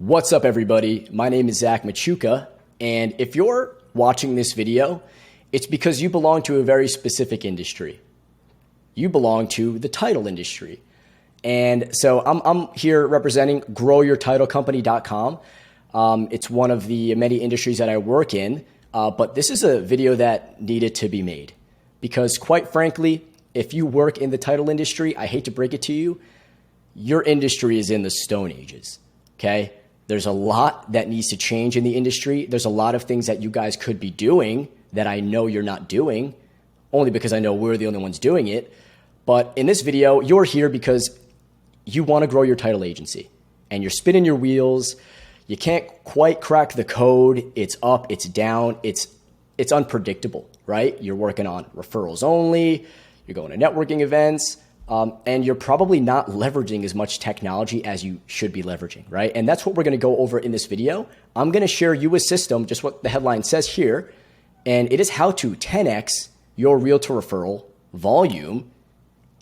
What's up, everybody? My name is Zach Machuca, and if you're watching this video, it's because you belong to a very specific industry. You belong to the title industry. And so I'm here representing growyourtitlecompany.com. It's one of the many industries that I work in, but this is a video that needed to be made because, quite frankly, if you work in the title industry, I hate to break it to you, your industry is in the Stone Ages, okay? There's a lot that needs to change in the industry. There's a lot of things that you guys could be doing that I know you're not doing, only because I know we're the only ones doing it. But in this video, you're here because you want to grow your title agency and you're spinning your wheels. You can't quite crack the code. It's up, it's down, it's unpredictable, right? You're working on referrals only, you're going to networking events, and you're probably not leveraging as much technology as you should be leveraging, right? And that's what we're going to go over in this video. I'm going to share you a system, just what the headline says here, and it is how to 10x your realtor referral volume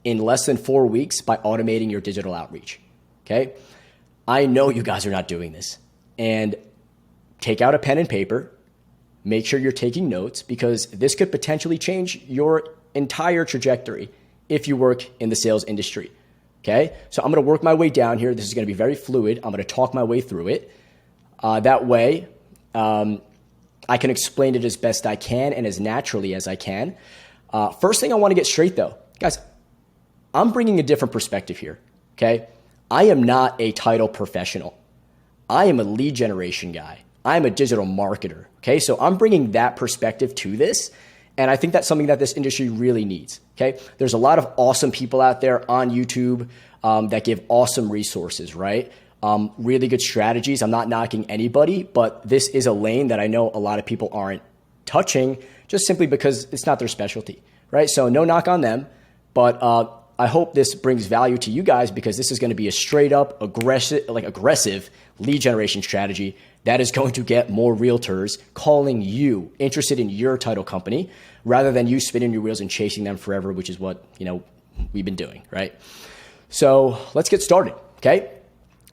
in less than 4 weeks by automating your digital outreach, okay? I know you guys are not doing this, and take out a pen and paper, make sure you're taking notes, because this could potentially change your entire trajectory if you work in the sales industry, okay? So I'm gonna work my way down here. This is gonna be very fluid. I'm gonna talk my way through it. That way, I can explain it as best I can and as naturally as I can. First thing I wanna get straight though, guys, I'm bringing a different perspective here, okay? I am not a title professional. I am a lead generation guy. I'm a digital marketer, okay? So I'm bringing that perspective to this. And I think that's something that this industry really needs, okay? There's a lot of awesome people out there on YouTube that give awesome resources, right? Really good strategies. I'm not knocking anybody, but this is a lane that I know a lot of people aren't touching just simply because it's not their specialty, right? So no knock on them, but I hope this brings value to you guys because this is going to be a straight up aggressive lead generation strategy that is going to get more realtors calling you, interested in your title company, rather than you spinning your wheels and chasing them forever, which is what, we've been doing, right? So let's get started, okay?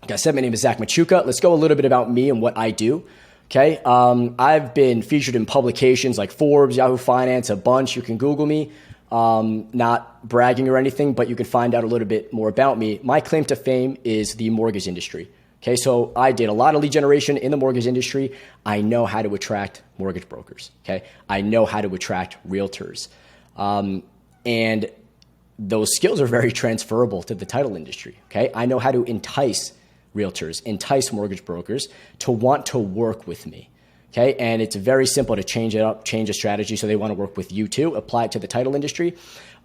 Like I said, my name is Zach Machuca. Let's go a little bit about me and what I do, okay? I've been featured in publications like Forbes, Yahoo Finance, a bunch. You can Google me. Not bragging or anything, but you can find out a little bit more about me. My claim to fame is the mortgage industry. Okay, so I did a lot of lead generation in the mortgage industry. I know how to attract mortgage brokers. Okay, I know how to attract realtors. And those skills are very transferable to the title industry. Okay, I know how to entice realtors, entice mortgage brokers to want to work with me. Okay, and it's very simple to change it up, change a strategy so they want to work with you too, apply it to the title industry.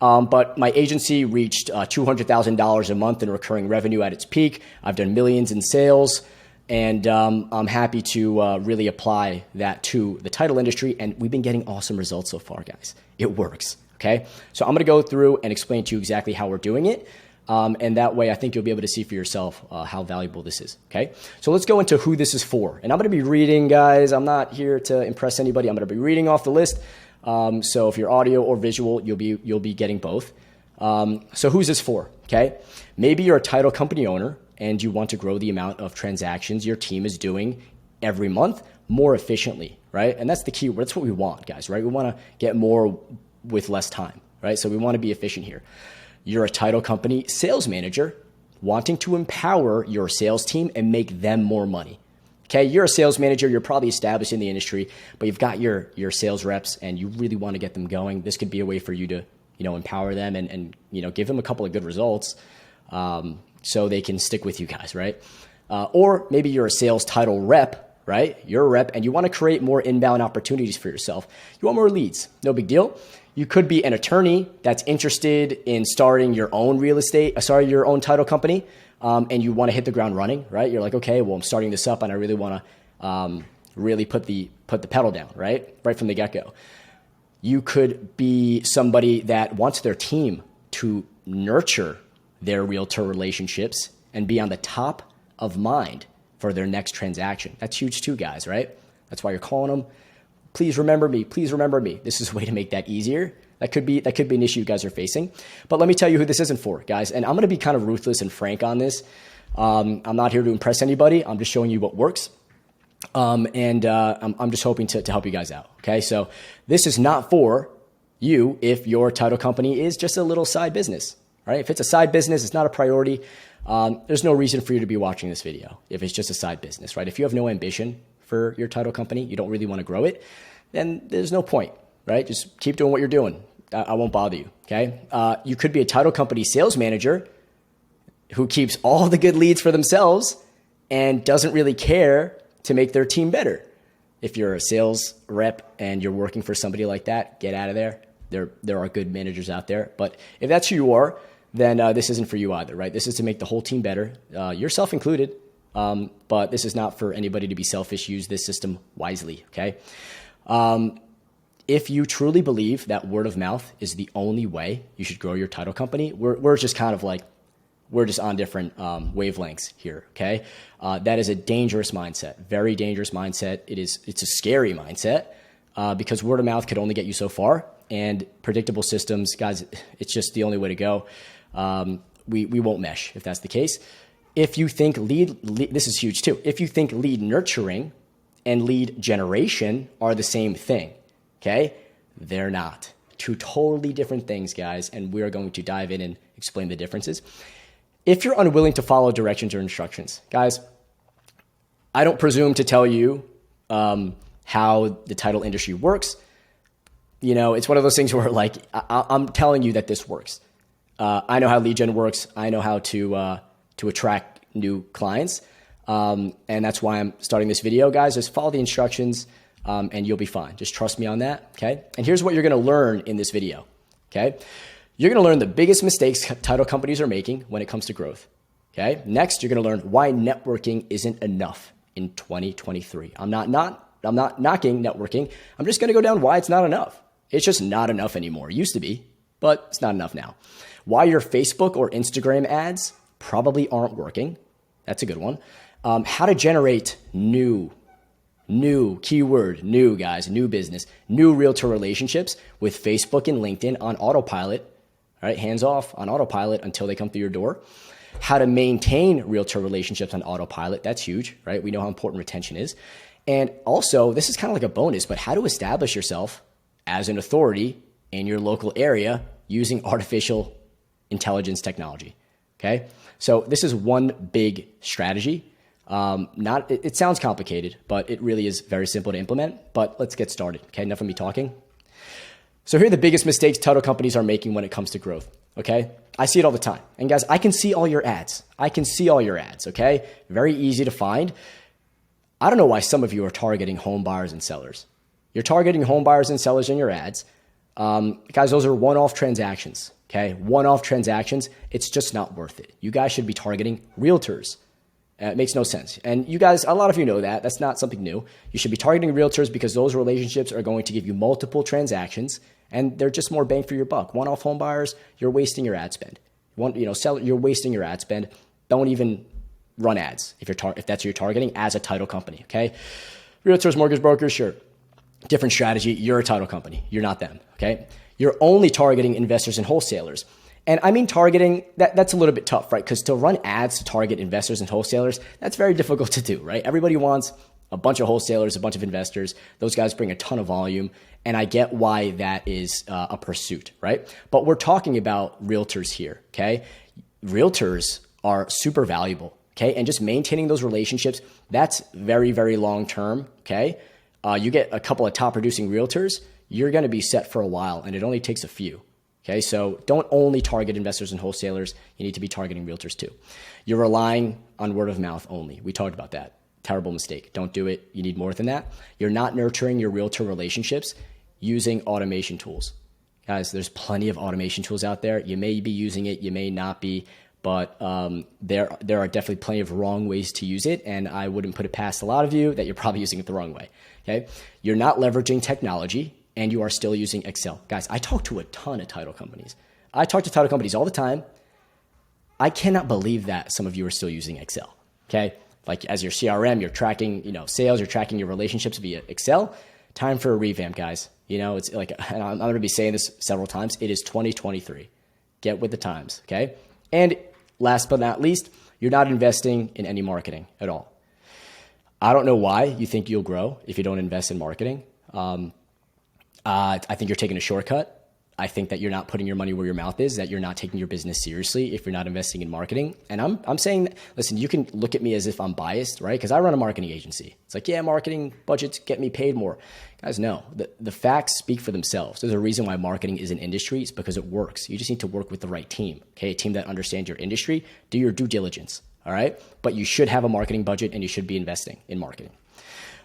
But my agency reached $200,000 a month in recurring revenue at its peak. I've done millions in sales, and I'm happy to really apply that to the title industry, and we've been getting awesome results so far, guys. It works, okay? So I'm gonna go through and explain to you exactly how we're doing it, and that way I think you'll be able to see for yourself how valuable this is, okay? So let's go into who this is for. And I'm gonna be reading, guys. I'm not here to impress anybody. I'm gonna be reading off the list. So if you're audio or visual, you'll be getting both. So who's this for, okay? Maybe you're a title company owner and you want to grow the amount of transactions your team is doing every month more efficiently, right? And that's the key. That's what we want, guys, right? We wanna get more with less time, right? So we wanna be efficient here. You're a title company sales manager wanting to empower your sales team and make them more money. Okay, you're a sales manager, you're probably established in the industry, but you've got your sales reps and you really want to get them going. This could be a way for you to, empower them and give them a couple of good results so they can stick with you guys, right? Or maybe you're a sales title rep, right? You're a rep and you want to create more inbound opportunities for yourself. You want more leads, no big deal. You could be an attorney that's interested in starting your own your own title company. And you want to hit the ground running, right? You're like, okay, well, I'm starting this up and I really want to really put the pedal down, right from the get-go. You could be somebody that wants their team to nurture their realtor relationships and be on the top of mind for their next transaction. That's huge too, guys, right? That's why you're calling them. Please remember me. Please remember me. This is a way to make that easier. That could be an issue you guys are facing. But let me tell you who this isn't for, guys. And I'm going to be kind of ruthless and frank on this. I'm not here to impress anybody. I'm just showing you what works. I'm just hoping to help you guys out. Okay. So this is not for you if your title company is just a little side business, right? If it's a side business, it's not a priority. There's no reason for you to be watching this video if it's just a side business, right? If you have no ambition for your title company, you don't really want to grow it, then there's no point, right? Just keep doing what you're doing. I won't bother you. Okay. You could be a title company sales manager who keeps all the good leads for themselves and doesn't really care to make their team better. If you're a sales rep and you're working for somebody like that, get out of there. There are good managers out there. But if that's who you are, then this isn't for you either, right? This is to make the whole team better, yourself included. But this is not for anybody to be selfish. Use this system wisely, okay? If you truly believe that word of mouth is the only way you should grow your title company, we're just kind of like, we're just on different wavelengths here, okay? That is a dangerous mindset, very dangerous mindset. It's a scary mindset because word of mouth could only get you so far, and predictable systems, guys, it's just the only way to go. We won't mesh if that's the case. If you think this is huge too. If you think lead nurturing and lead generation are the same thing, okay? They're not. Two totally different things, guys, and we're going to dive in and explain the differences. If you're unwilling to follow directions or instructions, guys, I don't presume to tell you how the title industry works. You know, it's one of those things where like, I'm telling you that this works. I know how lead gen works. I know how to attract new clients. And that's why I'm starting this video, guys. Just follow the instructions and you'll be fine. Just trust me on that, okay? And here's what you're going to learn in this video, okay? You're going to learn the biggest mistakes title companies are making when it comes to growth, okay? Next, you're going to learn why networking isn't enough in 2023. I'm not knocking networking. I'm just going to go down why it's not enough. It's just not enough anymore. It used to be, but it's not enough now. Why your Facebook or Instagram ads probably aren't working. That's a good one. How to generate new keyword, new guys, new business, new realtor relationships with Facebook and LinkedIn on autopilot. All right, hands off on autopilot until they come through your door. How to maintain realtor relationships on autopilot. That's huge, right? We know how important retention is. And also, this is kind of like a bonus, but how to establish yourself as an authority in your local area using artificial intelligence technology, okay? So this is one big strategy. It sounds complicated, but it really is very simple to implement. But let's get started, okay? Enough of me talking. So here are the biggest mistakes title companies are making when it comes to growth, okay? I see it all the time. And guys, I can see all your ads. Okay? Very easy to find. I don't know why some of you are targeting home buyers and sellers. You're targeting home buyers and sellers in your ads. Guys, those are one-off transactions, okay? One-off transactions. It's just not worth it. You guys should be targeting realtors. It makes no sense. And you guys, a lot of you know that. That's not something new. You should be targeting realtors because those relationships are going to give you multiple transactions and they're just more bang for your buck. One-off home buyers, you're wasting your ad spend. You're wasting your ad spend. Don't even run ads if that's what you're targeting as a title company, okay? Realtors, mortgage brokers, sure. Different strategy. You're a title company. You're not them, okay? You're only targeting investors and wholesalers. And I mean targeting, that's a little bit tough, right? Because to run ads to target investors and wholesalers, that's very difficult to do, right? Everybody wants a bunch of wholesalers, a bunch of investors. Those guys bring a ton of volume. And I get why that is a pursuit, right? But we're talking about realtors here, okay? Realtors are super valuable, okay? And just maintaining those relationships, that's very, very long term, okay? You get a couple of top producing realtors, you're going to be set for a while, and it only takes a few. Okay, so don't only target investors and wholesalers. You need to be targeting realtors too. You're relying on word of mouth only. We talked about that. Terrible mistake. Don't do it. You need more than that. You're not nurturing your realtor relationships using automation tools. Guys, there's plenty of automation tools out there. You may be using it, you may not be, but there are definitely plenty of wrong ways to use it, and I wouldn't put it past a lot of you that you're probably using it the wrong way. Okay, you're not leveraging technology, and you are still using Excel. Guys, I talk to a ton of title companies. I talk to title companies all the time. I cannot believe that some of you are still using Excel, okay? Like as your CRM, you're tracking, sales, you're tracking your relationships via Excel. Time for a revamp, guys. It's like, and I'm going to be saying this several times, it is 2023. Get with the times, okay? And last but not least, You're not investing in any marketing at all. I don't know why you think you'll grow if you don't invest in marketing. I think you're taking a shortcut. I think that you're not putting your money where your mouth is, that you're not taking your business seriously if you're not investing in marketing. And I'm saying, that, listen, you can look at me as if I'm biased, right? Because I run a marketing agency. It's like, yeah, marketing budgets get me paid more. Guys, no, the facts speak for themselves. There's a reason why marketing is an industry. It's because it works. You just need to work with the right team, okay? A team that understands your industry. Do your due diligence, all right? But you should have a marketing budget and you should be investing in marketing.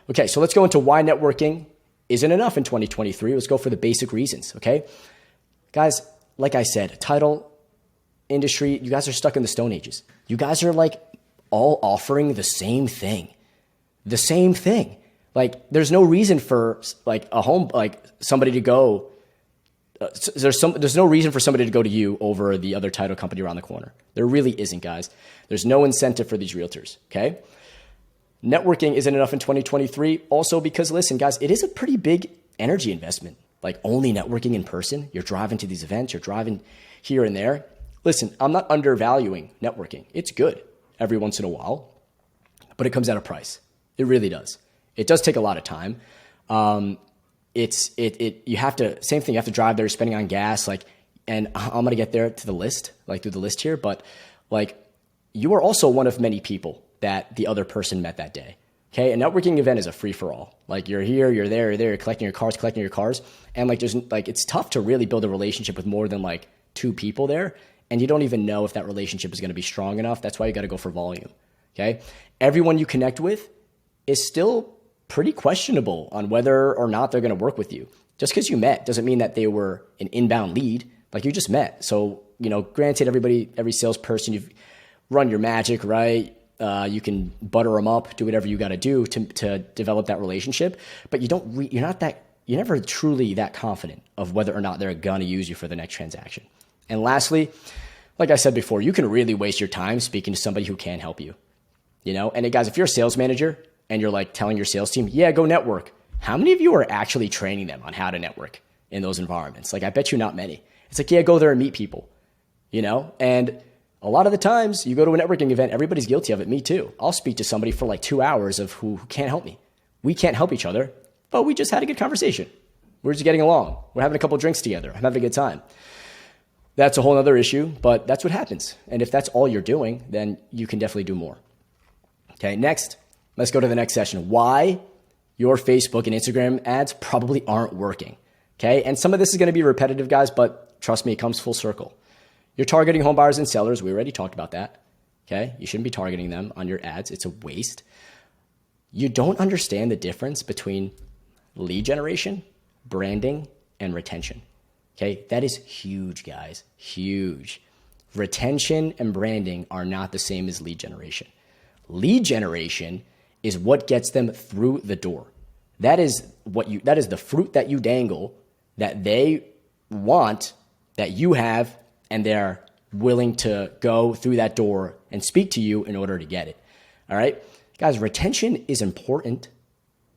Okay, so let's go into why networking isn't enough in 2023. Let's go for the basic reasons, okay? Guys, like I said, title industry, you guys are stuck in the Stone Ages. You guys are like all offering the same thing. The same thing. Like there's no reason for like a home, like somebody to go, there's no reason for somebody to go to you over the other title company around the corner. There really isn't, guys. There's no incentive for these realtors, okay? Networking isn't enough in 2023. Also because, listen, guys, it is a pretty big energy investment. Like only networking in person. You're driving to these events. You're driving here and there. Listen, I'm not undervaluing networking. It's good every once in a while, but it comes at a price. It really does. It does take a lot of time. You have to, same thing. You have to drive there, spending on gas. Like, and I'm going to get there to the list, like through the list here. But like, you are also one of many people that the other person met that day. Okay, a networking event is a free for all. Like you're here, you're there, you're collecting your cars, and like there's like it's tough to really build a relationship with more than like 2 people there, and you don't even know if that relationship is going to be strong enough. That's why you got to go for volume. Okay, everyone you connect with is still pretty questionable on whether or not they're going to work with you. Just because you met doesn't mean that they were an inbound lead. Like you just met. So granted, every salesperson, you've run your magic, right? You can butter them up, do whatever you got to do to develop that relationship, but you're never truly that confident of whether or not they're going to use you for the next transaction. And lastly, like I said before, you can really waste your time speaking to somebody who can't help you, and guys, if you're a sales manager and you're like telling your sales team, yeah, go network. How many of you are actually training them on how to network in those environments? Like, I bet you not many. It's like, yeah, go there and meet people, and a lot of the times you go to a networking event, everybody's guilty of it. Me too. I'll speak to somebody for like 2 hours of who can't help me. We can't help each other, but we just had a good conversation. We're just getting along. We're having a couple drinks together. I'm having a good time. That's a whole other issue, but that's what happens. And if that's all you're doing, then you can definitely do more. Okay, next, let's go to the next session. Why your Facebook and Instagram ads probably aren't working. Okay, and some of this is going to be repetitive, guys, but trust me, it comes full circle. You're targeting home buyers and sellers. We already talked about that. Okay. You shouldn't be targeting them on your ads. It's a waste. You don't understand the difference between lead generation, branding, and retention. Okay. That is huge, guys. Huge. Retention and branding are not the same as lead generation. Lead generation is what gets them through the door. That is the fruit that you dangle that they want, that you have, and they're willing to go through that door and speak to you in order to get it. All right? Guys, retention is important.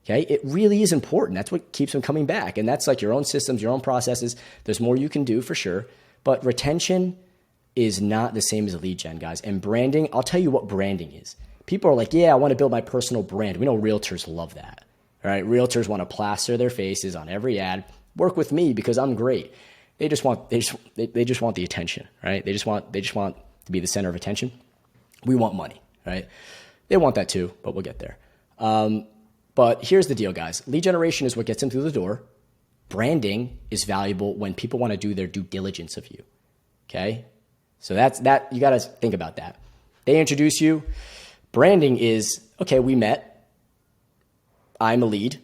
Okay? It really is important. That's what keeps them coming back. And that's like your own systems, your own processes. There's more you can do for sure. But retention is not the same as lead gen, guys. And branding, I'll tell you what branding is. People are like, yeah, I want to build my personal brand. We know realtors love that. All right? Realtors want to plaster their faces on every ad. Work with me because I'm great. They just want the attention, right? They just want to be the center of attention. We want money, right? They want that too, but we'll get there. But here's the deal, guys. Lead generation is what gets them through the door. Branding is valuable when people want to do their due diligence of you. Okay? So that's that. You got to think about that. They introduce you. Branding is, okay, we met. I'm a lead.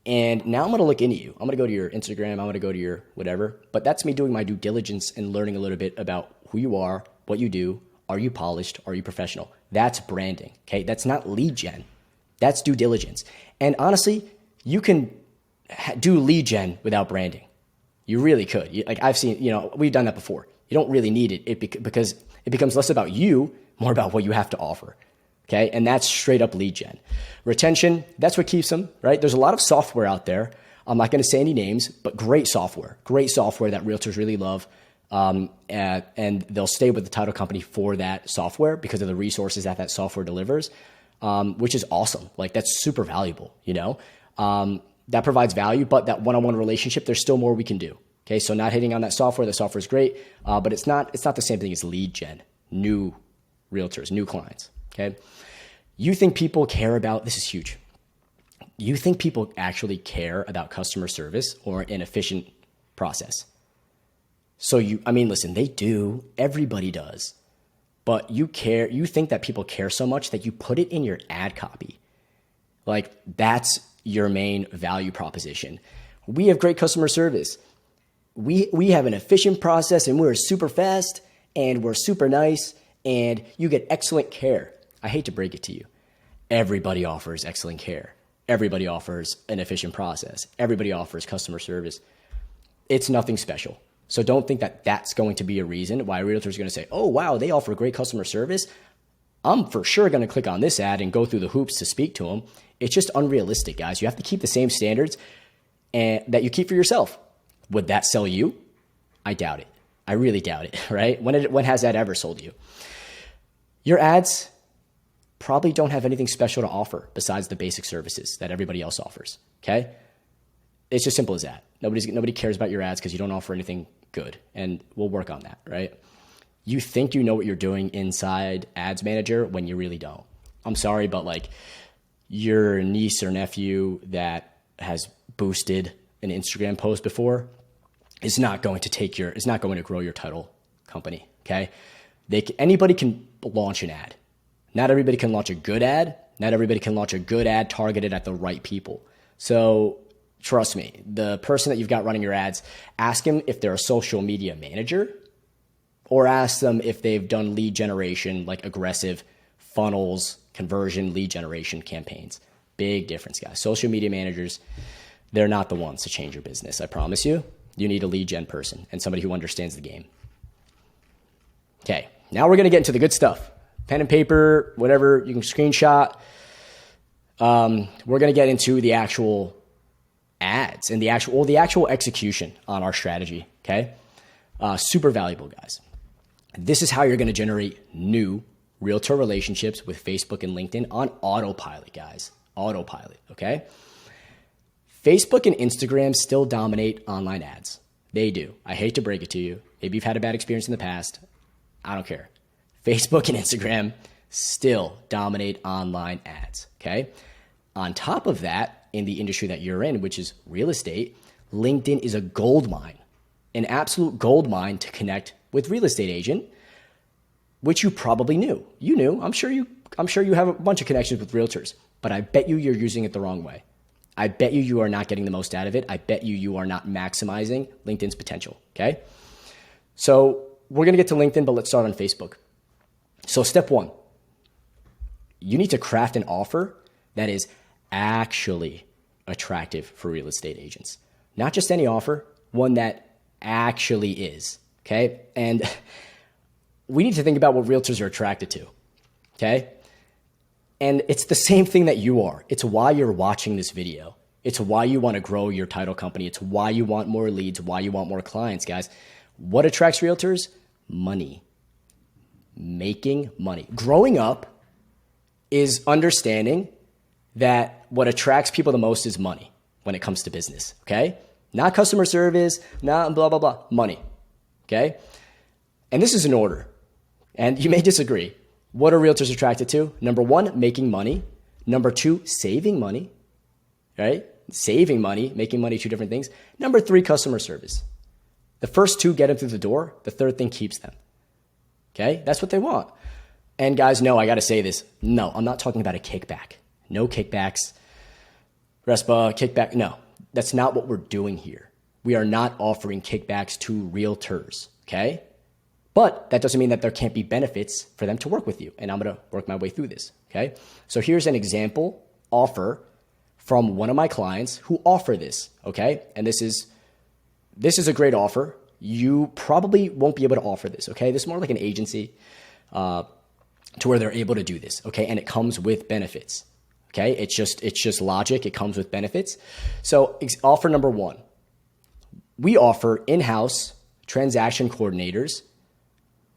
And now I'm going to look into you. I'm going to go to your Instagram. I'm going to go to your whatever. But that's me doing my due diligence and learning a little bit about who you are, what you do. Are you polished? Are you professional? That's branding. Okay. That's not lead gen. That's due diligence. And honestly, you can do lead gen without branding. You really could. Like I've seen, we've done that before. You don't really need it because it becomes less about you, more about what you have to offer. Okay. And that's straight up lead gen. Retention, that's what keeps them, right? There's a lot of software out there. I'm not going to say any names, but great software that realtors really love. and they'll stay with the title company for that software because of the resources that that software delivers, which is awesome. Like that's super valuable, you know, that provides value, but that one-on-one relationship, there's still more we can do. Okay. So not hitting on that software, the software is great. But it's not the same thing as lead gen, new realtors, new clients. Okay. You think people care about, this is huge. You think people actually care about customer service or an efficient process? So listen, they do. Everybody does. But you think that people care so much that you put it in your ad copy. Like that's your main value proposition. We have great customer service. We have an efficient process and we're super fast and we're super nice and you get excellent care. I hate to break it to you. Everybody offers excellent care. Everybody offers an efficient process. Everybody offers customer service. It's nothing special. So don't think that that's going to be a reason why a realtor is going to say, oh, wow, they offer great customer service. I'm for sure going to click on this ad and go through the hoops to speak to them. It's just unrealistic, guys. You have to keep the same standards that you keep for yourself. Would that sell you? I doubt it. I really doubt it, right? When has that ever sold you? Your ads probably don't have anything special to offer besides the basic services that everybody else offers, okay? It's just simple as that. Nobody cares about your ads because you don't offer anything good, and we'll work on that, right? You think you know what you're doing inside Ads Manager when you really don't. I'm sorry, but like your niece or nephew that has boosted an Instagram post before is not going to grow your title company, okay? Anybody can launch an ad. Not everybody can launch a good ad. Not everybody can launch a good ad targeted at the right people. So trust me, the person that you've got running your ads, ask them if they're a social media manager or ask them if they've done lead generation, like aggressive funnels, conversion, lead generation campaigns. Big difference, guys. Social media managers, they're not the ones to change your business. I promise you. You need a lead gen person and somebody who understands the game. Okay, now we're going to get into the good stuff. Pen and paper, whatever, you can screenshot. We're going to get into the actual ads and the actual execution on our strategy, okay? Super valuable, guys. This is how you're going to generate new realtor relationships with Facebook and LinkedIn on autopilot, guys. Autopilot, okay? Facebook and Instagram still dominate online ads. They do. I hate to break it to you. Maybe you've had a bad experience in the past. I don't care. Facebook and Instagram still dominate online ads, okay? On top of that, in the industry that you're in, which is real estate, LinkedIn is a gold mine, an absolute gold mine to connect with real estate agent, which you probably knew. You knew. I'm sure you have a bunch of connections with realtors, but I bet you're using it the wrong way. I bet you are not getting the most out of it. I bet you are not maximizing LinkedIn's potential, okay? So we're going to get to LinkedIn, but let's start on Facebook. So step one, you need to craft an offer that is actually attractive for real estate agents. Not just any offer, one that actually is, okay? And we need to think about what realtors are attracted to, okay? And it's the same thing that you are. It's why you're watching this video. It's why you want to grow your title company. It's why you want more leads, why you want more clients, guys. What attracts realtors? Money. Making money. Growing up is understanding that what attracts people the most is money when it comes to business, okay? Not customer service, not blah, blah, blah, money, okay? And this is in order, and you may disagree. What are realtors attracted to? Number one, making money. Number two, saving money, right? Saving money, making money, two different things. Number three, customer service. The first two get them through the door. The third thing keeps them. Okay? That's what they want. And guys, no, I got to say this. No, I'm not talking about a kickback. No kickbacks. RESPA, kickback. No, that's not what we're doing here. We are not offering kickbacks to realtors. Okay? But that doesn't mean that there can't be benefits for them to work with you. And I'm going to work my way through this. Okay? So here's an example offer from one of my clients who offer this. Okay? And this is a great offer. You probably won't be able to offer this, okay? This is more like an agency to where they're able to do this, okay? And it comes with benefits, okay? It's just logic. It comes with benefits. So offer number one, we offer in-house transaction coordinators,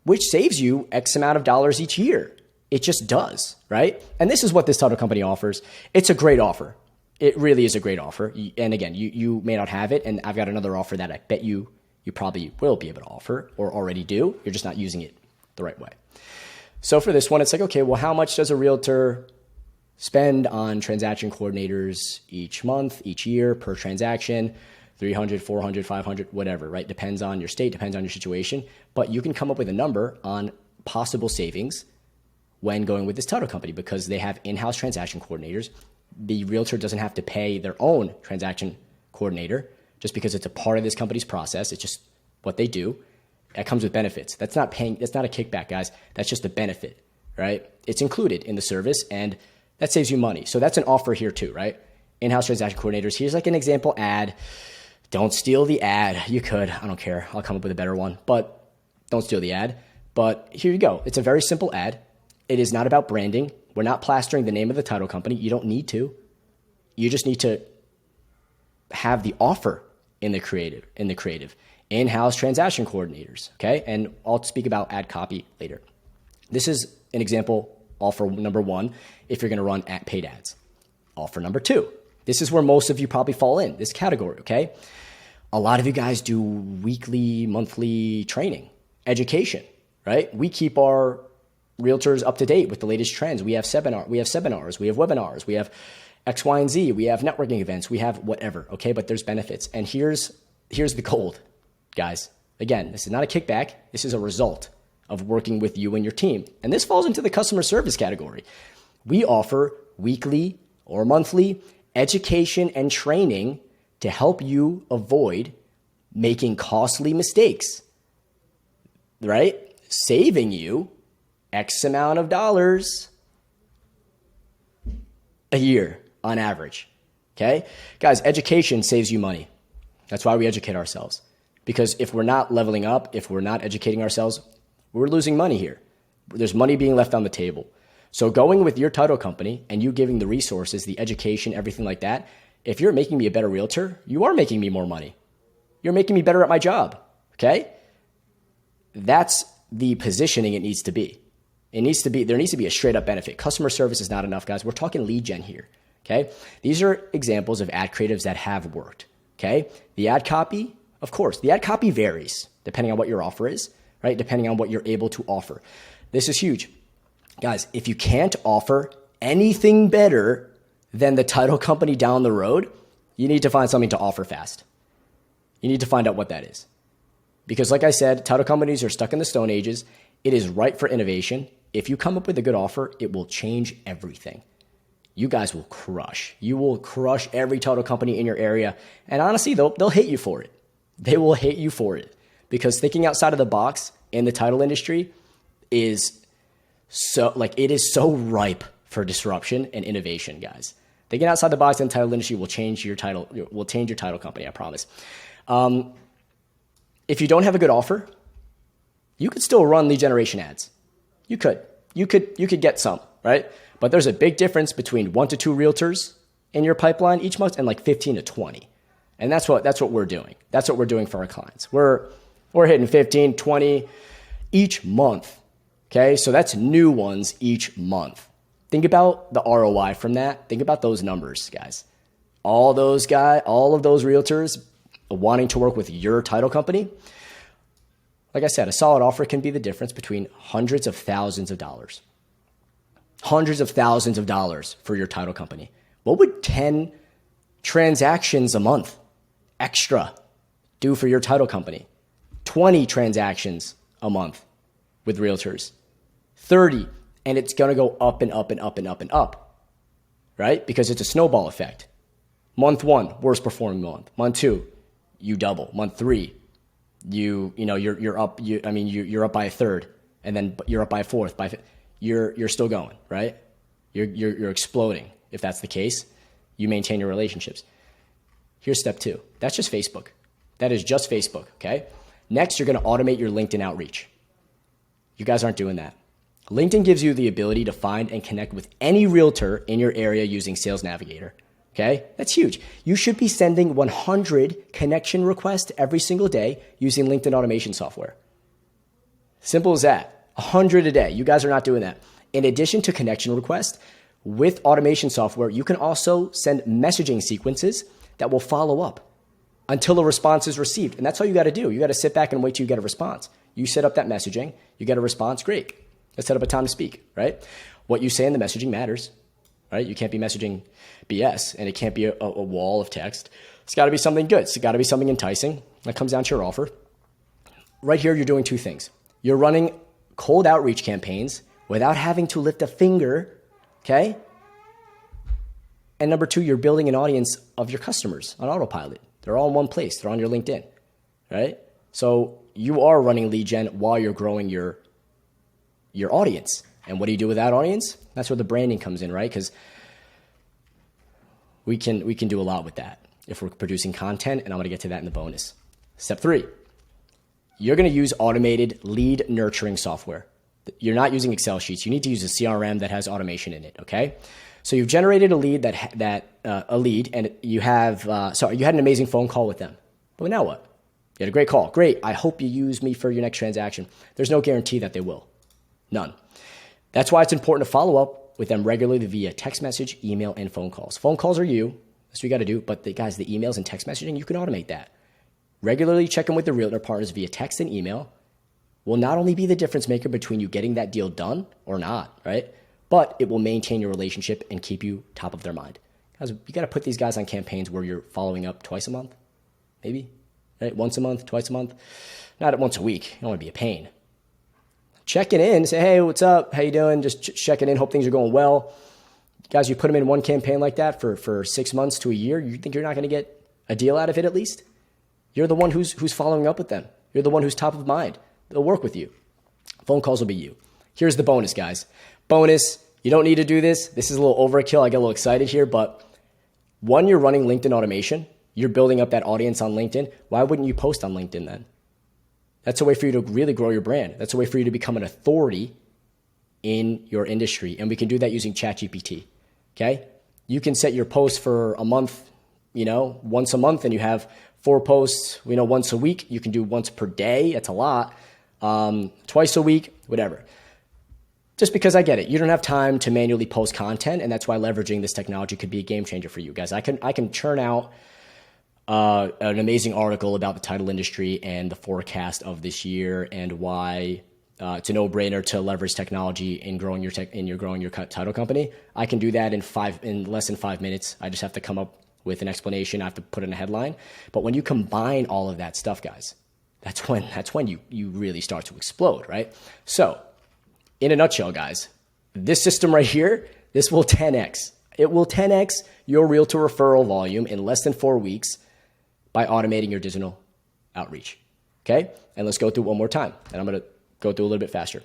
which saves you X amount of dollars each year. It just does, right? And this is what this title company offers. It's a great offer. It really is a great offer. And again, you may not have it, and I've got another offer that I bet you probably will be able to offer or already do. You're just not using it the right way. So for this one, it's like, okay, well, how much does a realtor spend on transaction coordinators each month, each year, per transaction? 300, 400, 500, whatever, right? Depends on your state, depends on your situation. But you can come up with a number on possible savings when going with this title company because they have in-house transaction coordinators. The realtor doesn't have to pay their own transaction coordinator just because it's a part of this company's process. It's just what they do. It comes with benefits. That's not a kickback, guys. That's just a benefit, right? It's included in the service and that saves you money. So that's an offer here too, right? In-house transaction coordinators. Here's like an example ad. Don't steal the ad. You could, I don't care. I'll come up with a better one, but don't steal the ad. But here you go. It's a very simple ad. It is not about branding. We're not plastering the name of the title company. You don't need to. You just need to have the offer in the creative. In-house transaction coordinators, okay? And I'll speak about ad copy later. This is an example offer number one if you're gonna run paid ads. Offer number two. This is where most of you probably fall in, this category, okay? A lot of you guys do weekly, monthly training, education, right? We keep our realtors up to date with the latest trends. We have seminars, we have webinars, we have X, Y, and Z, we have networking events, we have whatever, okay? But there's benefits. And here's the gold, guys. Again, this is not a kickback. This is a result of working with you and your team. And this falls into the customer service category. We offer weekly or monthly education and training to help you avoid making costly mistakes, right? Saving you X amount of dollars a year on average, okay? Guys, education saves you money. That's why we educate ourselves. Because if we're not leveling up, if we're not educating ourselves, we're losing money here. There's money being left on the table. So going with your title company and you giving the resources, the education, everything like that, if you're making me a better realtor, you are making me more money. You're making me better at my job, okay? That's the positioning it needs to be. There needs to be a straight up benefit. Customer service is not enough, guys. We're talking lead gen here, okay? These are examples of ad creatives that have worked, okay? The ad copy, of course, the ad copy varies depending on what your offer is, right? Depending on what you're able to offer. This is huge. Guys, if you can't offer anything better than the title company down the road, you need to find something to offer fast. You need to find out what that is. Because like I said, title companies are stuck in the Stone Ages. It is ripe for innovation. If you come up with a good offer, it will change everything. You guys will crush. You will crush every title company in your area. And honestly, they'll hate you for it. They will hate you for it. Because thinking outside of the box in the title industry is it is so ripe for disruption and innovation, guys. Thinking outside the box in the title industry will change your title company, I promise. If you don't have a good offer, you could still run lead generation ads. You could get some, right? But there's a big difference between 1 to 2 realtors in your pipeline each month and like 15 to 20. And that's what we're doing. That's what we're doing for our clients. We're hitting 15, 20 each month. Okay, so that's new ones each month. Think about the ROI from that. Think about those numbers, guys. All of those realtors wanting to work with your title company. Like I said, a solid offer can be the difference between hundreds of thousands of dollars. Hundreds of thousands of dollars for your title company. What would 10 transactions a month extra do for your title company? 20 transactions a month with realtors. 30, and it's going to go up and up and up and up and up, right? Because it's a snowball effect. Month 1, worst performing month. Month 2, you double. Month 3, you're up. You're up by a third, and then you're up by a fourth. You're still going, right? You're exploding. If that's the case, you maintain your relationships. Here's step 2. That's just Facebook. That is just Facebook. Okay. Next, you're going to automate your LinkedIn outreach. You guys aren't doing that. LinkedIn gives you the ability to find and connect with any realtor in your area using Sales Navigator. Okay, that's huge. You should be sending 100 connection requests every single day using LinkedIn automation software. Simple as that. 100 a day. You guys are not doing that. In addition to connection requests, with automation software, you can also send messaging sequences that will follow up until a response is received. And that's all you got to do. You got to sit back and wait till you get a response. You set up that messaging, you get a response, great. Let's set up a time to speak, right? What you say in the messaging matters, right? You can't be messaging BS, and it can't be a wall of text. It's got to be something good. It's got to be something enticing. That comes down to your offer. Right here, you're doing two things. You're running cold outreach campaigns without having to lift a finger, okay? And number two, you're building an audience of your customers on autopilot. They're all in one place. They're on your LinkedIn, right? So you are running lead gen while you're growing your audience. And what do you do with that audience? That's where the branding comes in, right? Because we can do a lot with that if we're producing content, and I'm going to get to that in the bonus. Step 3, you're going to use automated lead nurturing software. You're not using Excel sheets. You need to use a CRM that has automation in it, okay? So you've generated a lead and you have you had an amazing phone call with them. But now what? You had a great call. Great. I hope you use me for your next transaction. There's no guarantee that they will. None. That's why it's important to follow up with them regularly via text message, email, and phone calls. Phone calls are you. That's what you got to do. But the emails and text messaging, you can automate that. Regularly check in with the Realtor partners via text and email will not only be the difference maker between you getting that deal done or not, right? But it will maintain your relationship and keep you top of their mind. Guys, you got to put these guys on campaigns where you're following up twice a month, maybe, right? Once a month, twice a month, not once a week. You don't want to be a pain. Checking in, say, hey, what's up? How you doing? Just checking in, hope things are going well. Guys, you put them in one campaign like that for 6 months to a year, you think you're not going to get a deal out of it at least? You're the one who's following up with them. You're the one who's top of mind. They'll work with you. Phone calls will be you. Here's the bonus, guys. Bonus, you don't need to do this. This is a little overkill. I get a little excited here, but when you're running LinkedIn automation, you're building up that audience on LinkedIn. Why wouldn't you post on LinkedIn then? That's a way for you to really grow your brand. That's a way for you to become an authority in your industry. And we can do that using ChatGPT, okay? You can set your posts for a month, once a month, and you have 4 posts, once a week. You can do once per day. That's a lot. Twice a week, whatever. Just because I get it. You don't have time to manually post content, and that's why leveraging this technology could be a game changer for you guys. I can churn out an amazing article about the title industry and the forecast of this year and why it's a no-brainer to leverage technology in growing your title company. I can do that in less than 5 minutes. I just have to come up with an explanation. I have to put in a headline. But when you combine all of that stuff, guys, that's when you really start to explode, right? So, in a nutshell, guys, this system right here, this will 10x. It will 10x your Realtor referral volume in less than 4 weeks by automating your digital outreach. Okay? And let's go through one more time. And I'm going to go through a little bit faster.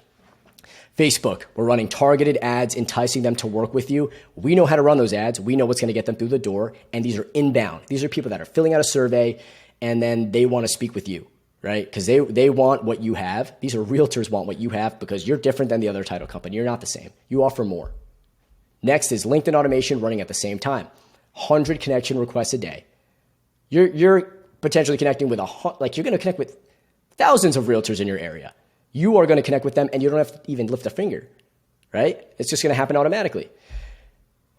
Facebook, we're running targeted ads, enticing them to work with you. We know how to run those ads. We know what's going to get them through the door. And these are inbound. These are people that are filling out a survey, and then they want to speak with you, right? Because they want what you have. These are realtors want what you have because you're different than the other title company. You're not the same. You offer more. Next is LinkedIn automation running at the same time. 100 connection requests a day. You're potentially connecting with you're going to connect with thousands of realtors in your area. You are going to connect with them and you don't have to even lift a finger, right? It's just going to happen automatically.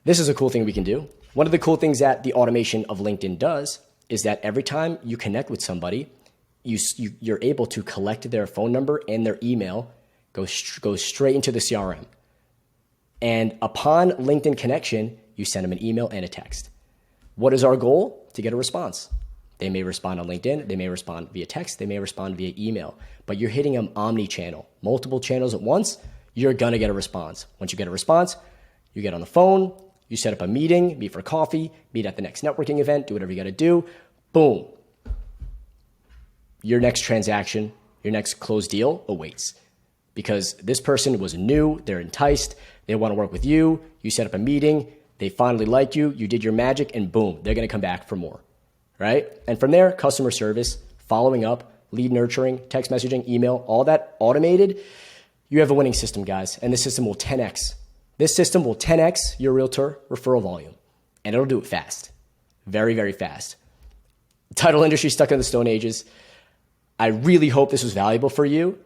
This is a cool thing we can do. One of the cool things that the automation of LinkedIn does is that every time you connect with somebody, you're able to collect their phone number and their email, go straight into the CRM. And upon LinkedIn connection, you send them an email and a text. What is our goal? To get a response. They may respond on LinkedIn. They may respond via text. They may respond via email. But you're hitting them omni-channel, multiple channels at once. You're going to get a response. Once you get a response, you get on the phone. You set up a meeting, meet for coffee, meet at the next networking event, do whatever you got to do. Boom. Your next transaction, your next closed deal awaits. Because this person was new, they're enticed, they want to work with you, you set up a meeting, they finally like you, you did your magic, and boom, they're going to come back for more, right? And from there, customer service, following up, lead nurturing, text messaging, email, all that automated, you have a winning system, guys, and this system will 10x. This system will 10x your realtor referral volume. and it'll do it fast. Very, very fast. Title industry stuck in the Stone Ages. I really hope this was valuable for you.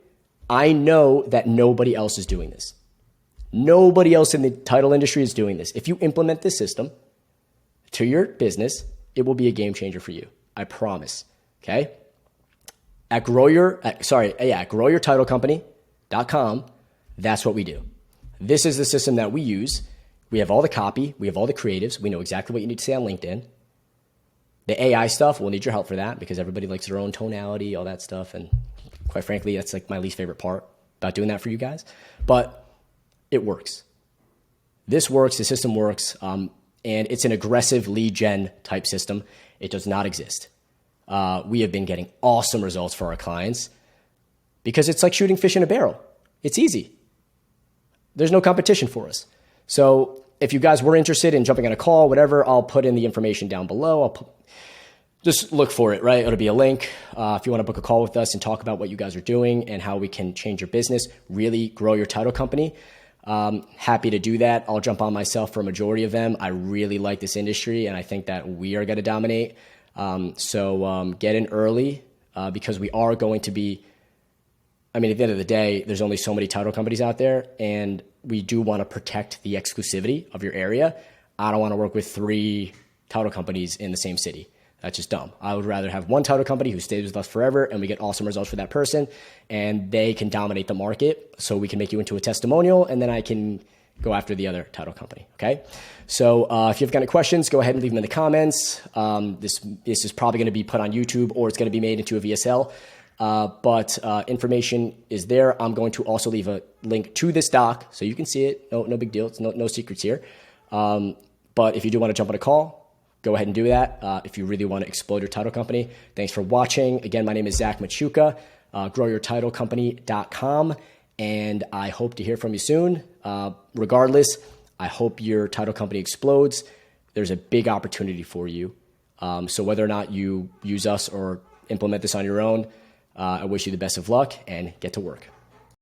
I know that nobody else is doing this. Nobody else in the title industry is doing this. If you implement this system to your business, it will be a game changer for you. I promise. Okay? At growyourtitlecompany.com, that's what we do. This is the system that we use. We have all the copy. We have all the creatives. We know exactly what you need to say on LinkedIn. The AI stuff, we'll need your help for that because everybody likes their own tonality, all that stuff. And quite frankly, that's like my least favorite part about doing that for you guys. But it works. This works. The system works. And it's an aggressive lead gen type system. It does not exist. We have been getting awesome results for our clients because it's like shooting fish in a barrel. It's easy. There's no competition for us. So if you guys were interested in jumping on a call, whatever, I'll put in the information down below. Just look for it, right? It'll be a link. If you want to book a call with us and talk about what you guys are doing and how we can change your business, really grow your title company. Happy to do that. I'll jump on myself for a majority of them. I really like this industry and I think that we are going to dominate. So get in early because we are going to be, at the end of the day, there's only so many title companies out there and we do want to protect the exclusivity of your area. I don't want to work with 3 title companies in the same city. That's just dumb. I would rather have one title company who stays with us forever and we get awesome results for that person and they can dominate the market so we can make you into a testimonial and then I can go after the other title company, okay? So if you've got any questions, go ahead and leave them in the comments. This is probably going to be put on YouTube or it's going to be made into a VSL. But information is there. I'm going to also leave a link to this doc so you can see it. No big deal. It's no secrets here. But if you do want to jump on a call, go ahead and do that. If you really want to explode your title company. Thanks for watching. Again, my name is Zach Machuca, growyourtitlecompany.com. And I hope to hear from you soon. Regardless, I hope your title company explodes. There's a big opportunity for you. So whether or not you use us or implement this on your own, I wish you the best of luck and get to work.